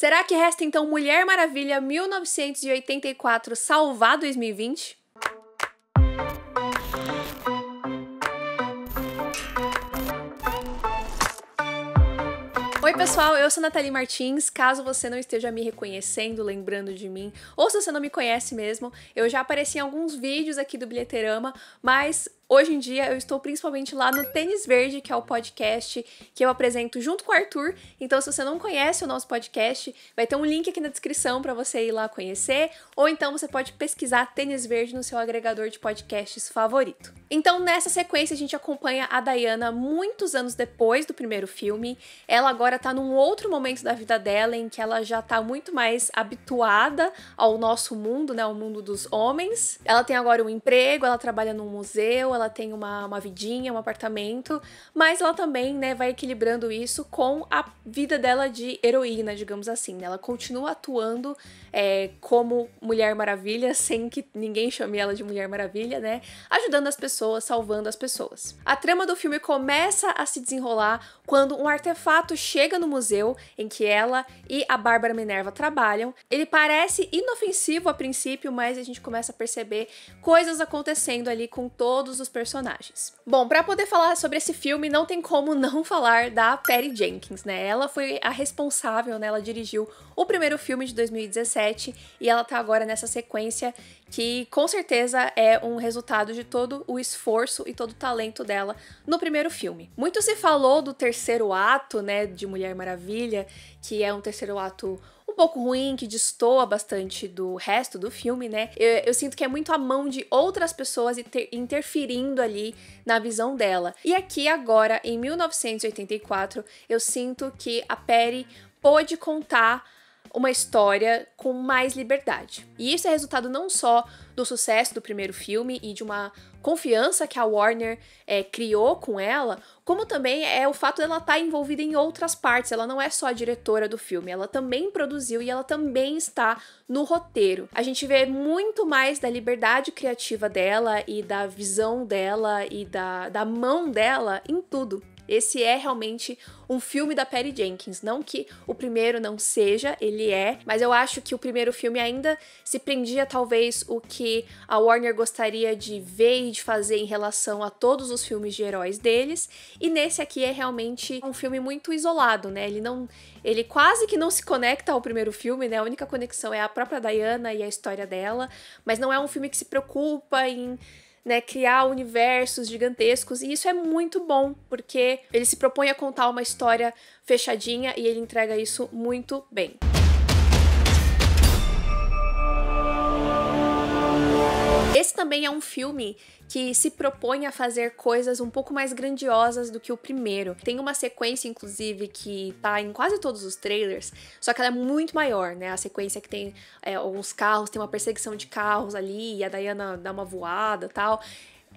Será que resta então Mulher Maravilha 1984 salvar 2020? Oi pessoal, eu sou Nathalie Martins. Caso você não esteja me reconhecendo, lembrando de mim, ou se você não me conhece mesmo, eu já apareci em alguns vídeos aqui do Bilheteirama, mas hoje em dia eu estou principalmente lá no Tênis Verde, que é o podcast que eu apresento junto com o Arthur. Então, se você não conhece o nosso podcast, vai ter um link aqui na descrição para você ir lá conhecer, ou então você pode pesquisar Tênis Verde no seu agregador de podcasts favorito. Então, nessa sequência, a gente acompanha a Diana muitos anos depois do primeiro filme. Ela agora tá num outro momento da vida dela, em que ela já tá muito mais habituada ao nosso mundo, né, ao mundo dos homens. Ela tem agora um emprego, ela trabalha num museu, ela tem uma vidinha, um apartamento, mas ela também, né, vai equilibrando isso com a vida dela de heroína, digamos assim, né? Ela continua atuando como Mulher Maravilha, sem que ninguém chame ela de Mulher Maravilha, né? Ajudando as pessoas, salvando as pessoas. A trama do filme começa a se desenrolar quando um artefato chega no museu em que ela e a Bárbara Minerva trabalham. Ele parece inofensivo a princípio, mas a gente começa a perceber coisas acontecendo ali com todos os personagens. Bom, para poder falar sobre esse filme, não tem como não falar da Patty Jenkins, né? Ela foi a responsável, né? Ela dirigiu o primeiro filme de 2017 e ela tá agora nessa sequência que com certeza é um resultado de todo o esforço e todo o talento dela no primeiro filme. Muito se falou do terceiro ato, né, de Mulher Maravilha, que é um terceiro ato um pouco ruim, que destoa bastante do resto do filme, né? Eu sinto que é muito a mão de outras pessoas interferindo ali na visão dela. E aqui agora, em 1984, eu sinto que a Patty pôde contar uma história com mais liberdade. E isso é resultado não só do sucesso do primeiro filme e de uma confiança que a Warner criou com ela, como também é o fato dela estar envolvida em outras partes. Ela não é só a diretora do filme, ela também produziu e ela também está no roteiro. A gente vê muito mais da liberdade criativa dela e da visão dela e da mão dela em tudo. Esse é realmente um filme da Patty Jenkins, não que o primeiro não seja, ele é, mas eu acho que o primeiro filme ainda se prendia talvez o que a Warner gostaria de ver e de fazer em relação a todos os filmes de heróis deles, e nesse aqui é realmente um filme muito isolado, né? Ele quase que não se conecta ao primeiro filme, né? A única conexão é a própria Diana e a história dela, mas não é um filme que se preocupa em criar universos gigantescos, e isso é muito bom, porque ele se propõe a contar uma história fechadinha e ele entrega isso muito bem. Esse também é um filme que se propõe a fazer coisas um pouco mais grandiosas do que o primeiro. Tem uma sequência, inclusive, que tá em quase todos os trailers, só que ela é muito maior, né? A sequência que tem alguns carros, tem uma perseguição de carros ali, e a Diana dá uma voada e tal.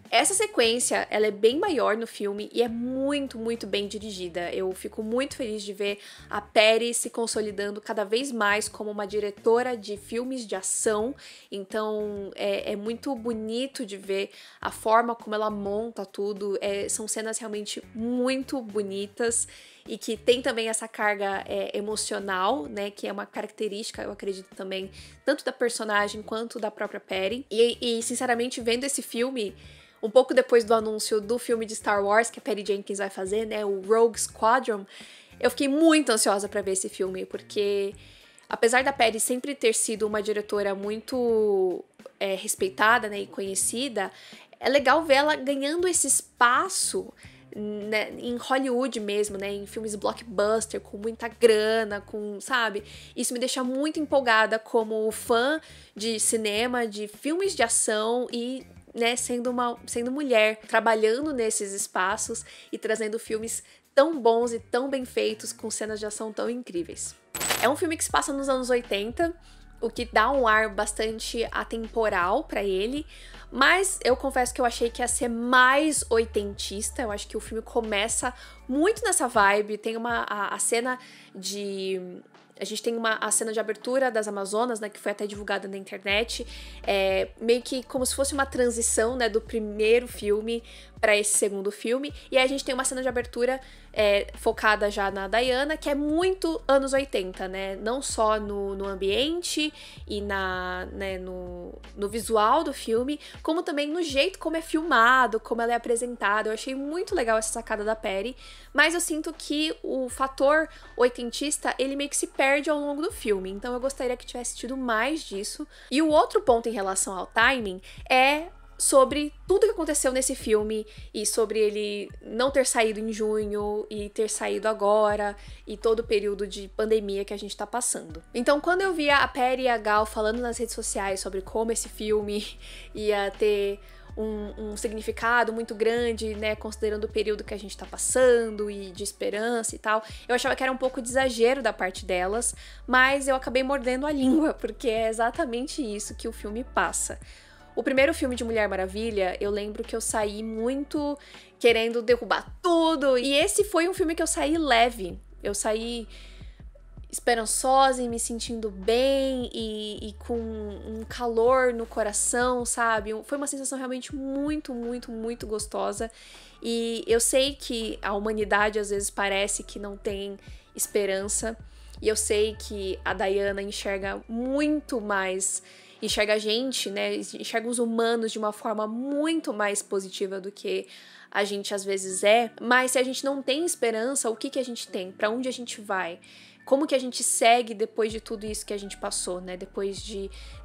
Essa sequência, ela é bem maior no filme e é muito, muito bem dirigida. Eu fico muito feliz de ver a Patty se consolidando cada vez mais como uma diretora de filmes de ação. Então, é muito bonito de ver a forma como ela monta tudo. São cenas realmente muito bonitas e que tem também essa carga emocional, né, que é uma característica, eu acredito também, tanto da personagem quanto da própria Patty. E sinceramente, vendo esse filme um pouco depois do anúncio do filme de Star Wars que a Patty Jenkins vai fazer, né, o Rogue Squadron, eu fiquei muito ansiosa pra ver esse filme, porque apesar da Patty sempre ter sido uma diretora muito respeitada, né, e conhecida, é legal ver ela ganhando esse espaço, né, em Hollywood mesmo, né, em filmes blockbuster, com muita grana, sabe? Isso me deixa muito empolgada como fã de cinema, de filmes de ação e, né, sendo mulher, trabalhando nesses espaços e trazendo filmes tão bons e tão bem feitos, com cenas de ação tão incríveis. É um filme que se passa nos anos 80, o que dá um ar bastante atemporal pra ele, mas eu confesso que eu achei que ia ser mais oitentista. Eu acho que o filme começa muito nessa vibe, tem a cena A gente tem a cena de abertura das Amazonas, né, que foi até divulgada na internet, meio que como se fosse uma transição, né, do primeiro filme para esse segundo filme. E aí a gente tem uma cena de abertura focada já na Diana, que é muito anos 80, né? Não só no ambiente e no visual do filme, como também no jeito como é filmado, como ela é apresentada. Eu achei muito legal essa sacada da Patty, mas eu sinto que o fator oitentista, ele meio que se perde ao longo do filme. Então eu gostaria que tivesse tido mais disso. E o outro ponto em relação ao timing é sobre tudo que aconteceu nesse filme e sobre ele não ter saído em junho e ter saído agora e todo o período de pandemia que a gente tá passando. Então, quando eu via a Patty e a Gal falando nas redes sociais sobre como esse filme ia ter um significado muito grande, né, considerando o período que a gente tá passando e de esperança e tal, eu achava que era um pouco de exagero da parte delas, mas eu acabei mordendo a língua, porque é exatamente isso que o filme passa. O primeiro filme de Mulher Maravilha, eu lembro que eu saí muito querendo derrubar tudo. E esse foi um filme que eu saí leve. Eu saí esperançosa e me sentindo bem e com um calor no coração, sabe? Foi uma sensação realmente muito, muito, muito gostosa. E eu sei que a humanidade às vezes parece que não tem esperança. E eu sei que a Diana enxerga muito mais... enxerga a gente, né, enxerga os humanos de uma forma muito mais positiva do que a gente às vezes é, mas se a gente não tem esperança, o que a gente tem? Pra onde a gente vai? Como que a gente segue depois de tudo isso que a gente passou, né, depois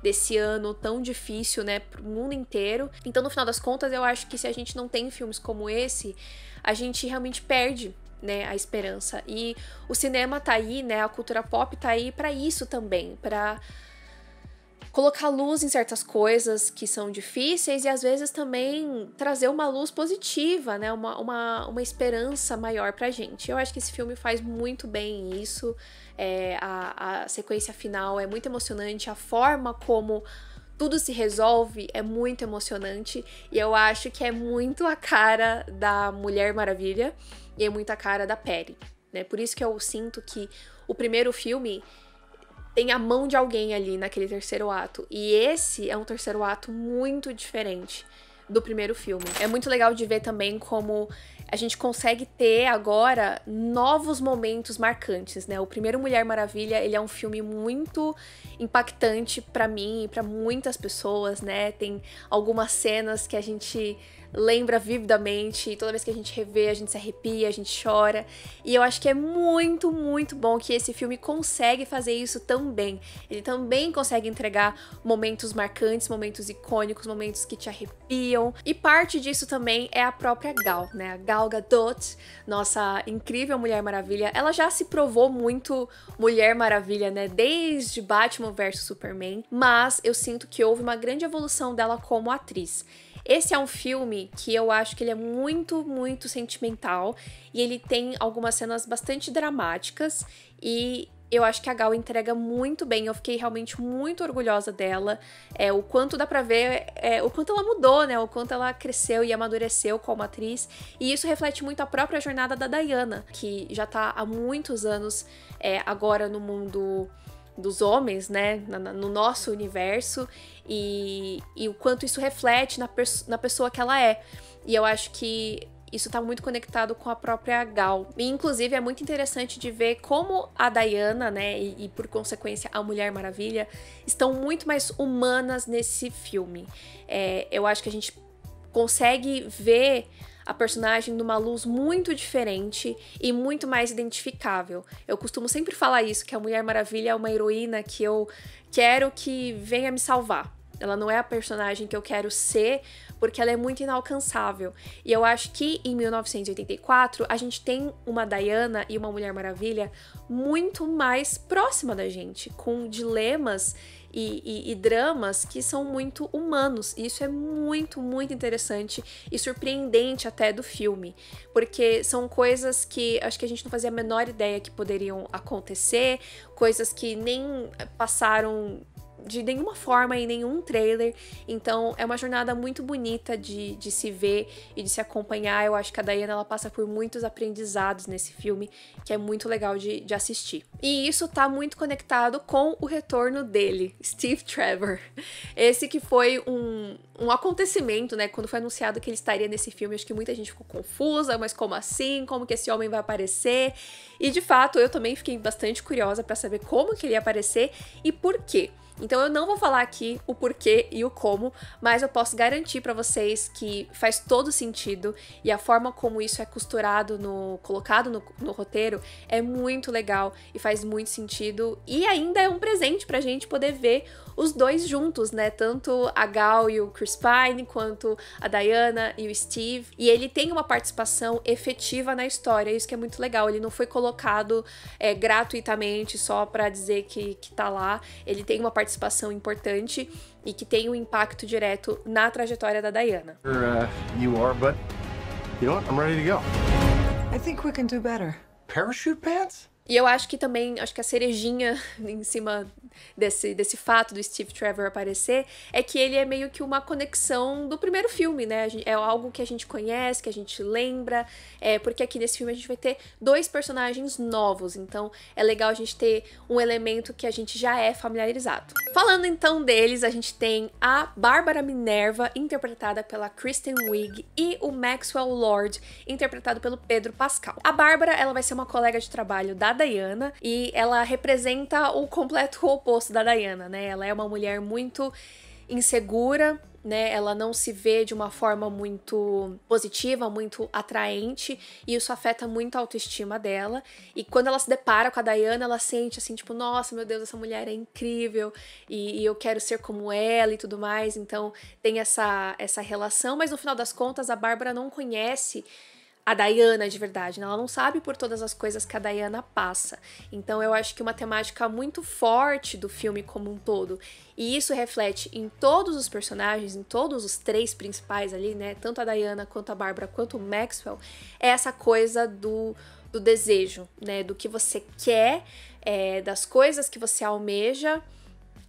desse ano tão difícil, né, pro mundo inteiro? Então, no final das contas, eu acho que se a gente não tem filmes como esse, a gente realmente perde, né, a esperança. E o cinema tá aí, né, a cultura pop tá aí pra isso também, pra colocar luz em certas coisas que são difíceis e às vezes também trazer uma luz positiva, né? Uma esperança maior pra gente. Eu acho que esse filme faz muito bem isso. A sequência final é muito emocionante, a forma como tudo se resolve é muito emocionante e eu acho que é muito a cara da Mulher Maravilha e é muito a cara da Patty, né? Por isso que eu sinto que o primeiro filme tem a mão de alguém ali naquele terceiro ato. E esse é um terceiro ato muito diferente do primeiro filme. É muito legal de ver também como a gente consegue ter agora novos momentos marcantes, né? O primeiro Mulher Maravilha, ele é um filme muito impactante pra mim e pra muitas pessoas, né? Tem algumas cenas que a gente lembra vividamente, e toda vez que a gente revê, a gente se arrepia, a gente chora. E eu acho que é muito, muito bom que esse filme consegue fazer isso tão bem. Ele também consegue entregar momentos marcantes, momentos icônicos, momentos que te arrepiam. E parte disso também é a própria Gal, né? A Gal Gadot, nossa incrível Mulher Maravilha. Ela já se provou muito Mulher Maravilha, né? Desde Batman vs Superman. Mas eu sinto que houve uma grande evolução dela como atriz. Esse é um filme que eu acho que ele é muito, muito sentimental e ele tem algumas cenas bastante dramáticas e eu acho que a Gal entrega muito bem. Eu fiquei realmente muito orgulhosa dela. O quanto dá pra ver, o quanto ela mudou, né? O quanto ela cresceu e amadureceu como atriz. E isso reflete muito a própria jornada da Diana, que já tá há muitos anos agora no mundo dos homens, né, no nosso universo, e o quanto isso reflete na pessoa que ela é. E eu acho que isso tá muito conectado com a própria Gal. E, inclusive, é muito interessante de ver como a Diana, né, e por consequência a Mulher Maravilha, estão muito mais humanas nesse filme. Eu acho que a gente consegue ver a personagem numa luz muito diferente e muito mais identificável. Eu costumo sempre falar isso, que a Mulher Maravilha é uma heroína que eu quero que venha me salvar. Ela não é a personagem que eu quero ser, porque ela é muito inalcançável. E eu acho que em 1984 a gente tem uma Diana e uma Mulher Maravilha muito mais próxima da gente, com dilemas e dramas que são muito humanos. E isso é muito, muito interessante e surpreendente até do filme, porque são coisas que acho que a gente não fazia a menor ideia que poderiam acontecer, coisas que nem passaram de nenhuma forma em nenhum trailer, então é uma jornada muito bonita de se ver e de se acompanhar. Eu acho que a Diana, ela passa por muitos aprendizados nesse filme, que é muito legal de assistir. E isso tá muito conectado com o retorno dele, Steve Trevor. Esse que foi um acontecimento, né, quando foi anunciado que ele estaria nesse filme, acho que muita gente ficou confusa, mas como assim? Como que esse homem vai aparecer? E de fato, eu também fiquei bastante curiosa pra saber como que ele ia aparecer e por quê. Então eu não vou falar aqui o porquê e o como, mas eu posso garantir pra vocês que faz todo sentido e a forma como isso é costurado, colocado no roteiro é muito legal e faz muito sentido, e ainda é um presente pra gente poder ver os dois juntos, né? Tanto a Gal e o Chris Pine, quanto a Diana e o Steve. E ele tem uma participação efetiva na história, isso que é muito legal. Ele não foi colocado gratuitamente só pra dizer que tá lá. Ele tem uma participação importante e que tem um impacto direto na trajetória da Diana. You are, but you know what? I'm ready to go. I think we can do better. Parachute pants? E eu acho que também, acho que a cerejinha em cima desse fato do Steve Trevor aparecer é que ele é meio que uma conexão do primeiro filme, né? É algo que a gente conhece, que a gente lembra, porque aqui nesse filme a gente vai ter dois personagens novos, então é legal a gente ter um elemento que a gente já é familiarizado. Falando então deles, a gente tem a Bárbara Minerva, interpretada pela Kristen Wiig, e o Maxwell Lord, interpretado pelo Pedro Pascal. A Bárbara, ela vai ser uma colega de trabalho da Diana e ela representa o completo oposto da Diana, né? Ela é uma mulher muito insegura, né? Ela não se vê de uma forma muito positiva, muito atraente, e isso afeta muito a autoestima dela. E quando ela se depara com a Diana, ela sente assim, tipo, nossa, meu Deus, essa mulher é incrível e eu quero ser como ela e tudo mais. Então tem essa relação, mas no final das contas a Bárbara não conhece a Diana de verdade, né? Ela não sabe por todas as coisas que a Diana passa. Então eu acho que uma temática muito forte do filme como um todo, e isso reflete em todos os personagens, em todos os três principais ali, né? Tanto a Diana, quanto a Bárbara, quanto o Maxwell, é essa coisa do desejo, né? Do que você quer, das coisas que você almeja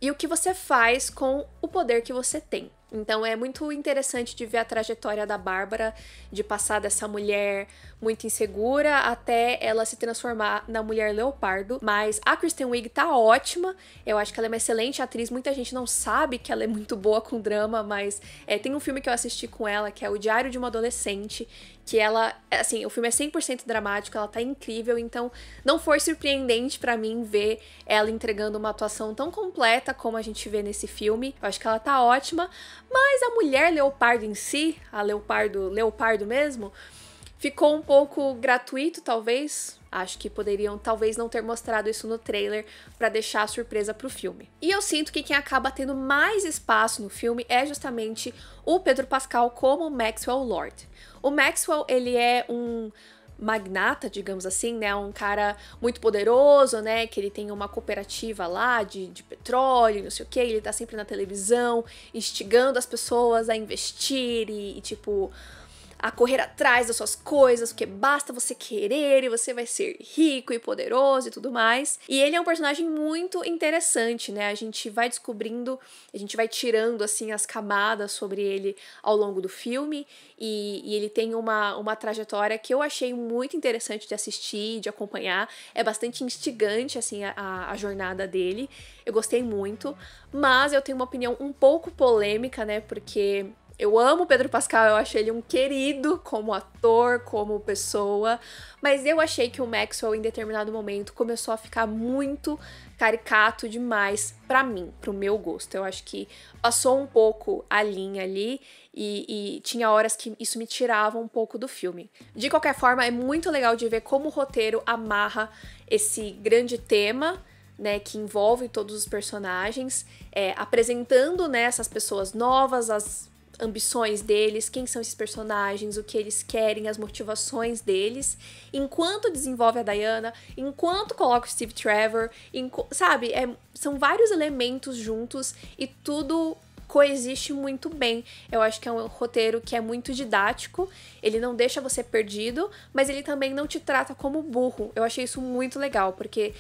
e o que você faz com o poder que você tem. Então é muito interessante de ver a trajetória da Bárbara, de passar dessa mulher muito insegura até ela se transformar na mulher leopardo. Mas a Kristen Wiig tá ótima, eu acho que ela é uma excelente atriz. Muita gente não sabe que ela é muito boa com drama, mas tem um filme que eu assisti com ela, que é O Diário de uma Adolescente, que ela, assim, o filme é 100% dramático, ela tá incrível, então não foi surpreendente pra mim ver ela entregando uma atuação tão completa como a gente vê nesse filme. Eu acho que ela tá ótima, mas a mulher leopardo em si, a leopardo mesmo, ficou um pouco gratuito, talvez. Acho que poderiam talvez não ter mostrado isso no trailer pra deixar a surpresa pro filme. E eu sinto que quem acaba tendo mais espaço no filme é justamente o Pedro Pascal como Maxwell Lord. O Maxwell, ele é um magnata, digamos assim, né? Um cara muito poderoso, né? Que ele tem uma cooperativa lá de petróleo, não sei o que. Ele tá sempre na televisão, instigando as pessoas a investir e tipo, a correr atrás das suas coisas, porque basta você querer e você vai ser rico e poderoso e tudo mais. E ele é um personagem muito interessante, né? A gente vai descobrindo, a gente vai tirando, assim, as camadas sobre ele ao longo do filme, e ele tem uma trajetória que eu achei muito interessante de assistir, de acompanhar. É bastante instigante, assim, a jornada dele. Eu gostei muito, mas eu tenho uma opinião um pouco polêmica, né? Porque eu amo o Pedro Pascal, eu achei ele um querido como ator, como pessoa, mas eu achei que o Maxwell, em determinado momento, começou a ficar muito caricato demais pra mim, pro meu gosto. Eu acho que passou um pouco a linha ali e tinha horas que isso me tirava um pouco do filme. De qualquer forma, é muito legal de ver como o roteiro amarra esse grande tema, né, que envolve todos os personagens, apresentando, né, essas pessoas novas, as ambições deles, quem são esses personagens, o que eles querem, as motivações deles, enquanto desenvolve a Diana, enquanto coloca o Steve Trevor, sabe? São vários elementos juntos e tudo coexiste muito bem. Eu acho que é um roteiro que é muito didático, ele não deixa você perdido, mas ele também não te trata como burro. Eu achei isso muito legal, porque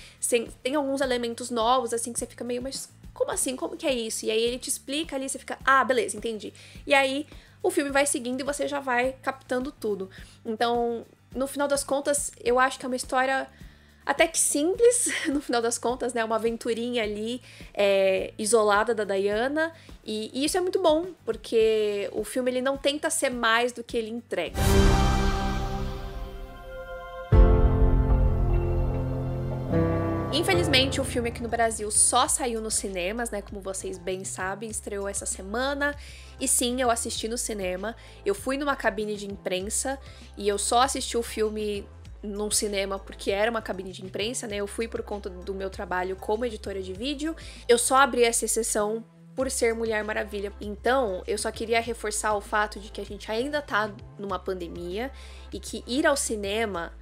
tem alguns elementos novos, assim, que você fica meio, mas como assim? Como que é isso? E aí ele te explica ali, você fica, ah, beleza, entendi. E aí o filme vai seguindo e você já vai captando tudo. Então, no final das contas, eu acho que é uma história até que simples, no final das contas, né? Uma aventurinha ali, isolada da Diana. E isso é muito bom, porque o filme ele não tenta ser mais do que ele entrega. Infelizmente, o filme aqui no Brasil só saiu nos cinemas, né? Como vocês bem sabem, estreou essa semana. E sim, eu assisti no cinema. Eu fui numa cabine de imprensa e eu só assisti o filme num cinema porque era uma cabine de imprensa, né? Eu fui por conta do meu trabalho como editora de vídeo. Eu só abri essa exceção por ser Mulher Maravilha. Então, eu só queria reforçar o fato de que a gente ainda tá numa pandemia e que ir ao cinema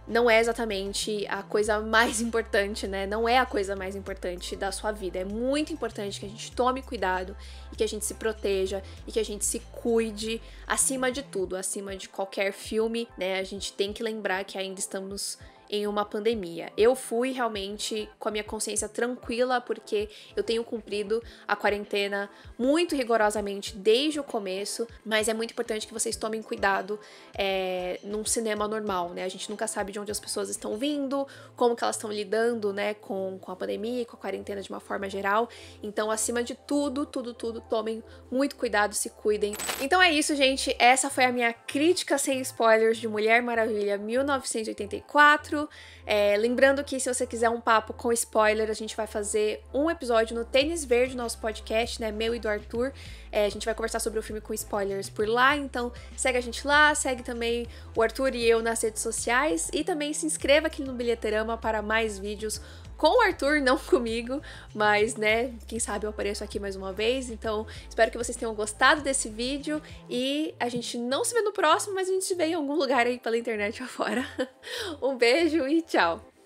não é exatamente a coisa mais importante, né? Não é a coisa mais importante da sua vida. É muito importante que a gente tome cuidado e que a gente se proteja e que a gente se cuide acima de tudo, acima de qualquer filme, né? A gente tem que lembrar que ainda estamos em uma pandemia. Eu fui realmente com a minha consciência tranquila porque eu tenho cumprido a quarentena muito rigorosamente desde o começo, mas é muito importante que vocês tomem cuidado num cinema normal, né? A gente nunca sabe de onde as pessoas estão vindo, como que elas estão lidando, né, com a pandemia e com a quarentena de uma forma geral. Então, acima de tudo, tomem muito cuidado, se cuidem. Então é isso, gente. Essa foi a minha crítica sem spoilers de Mulher Maravilha 1984. Lembrando que se você quiser um papo com spoiler, a gente vai fazer um episódio no Tênis Verde, nosso podcast, né, meu e do Arthur. A gente vai conversar sobre o filme com spoilers por lá, então segue a gente lá, segue também o Arthur e eu nas redes sociais e também se inscreva aqui no Bilheterama para mais vídeos com o Arthur, não comigo, mas, né, quem sabe eu apareço aqui mais uma vez. Então, espero que vocês tenham gostado desse vídeo e a gente não se vê no próximo, mas a gente se vê em algum lugar aí pela internet afora. Um beijo e tchau!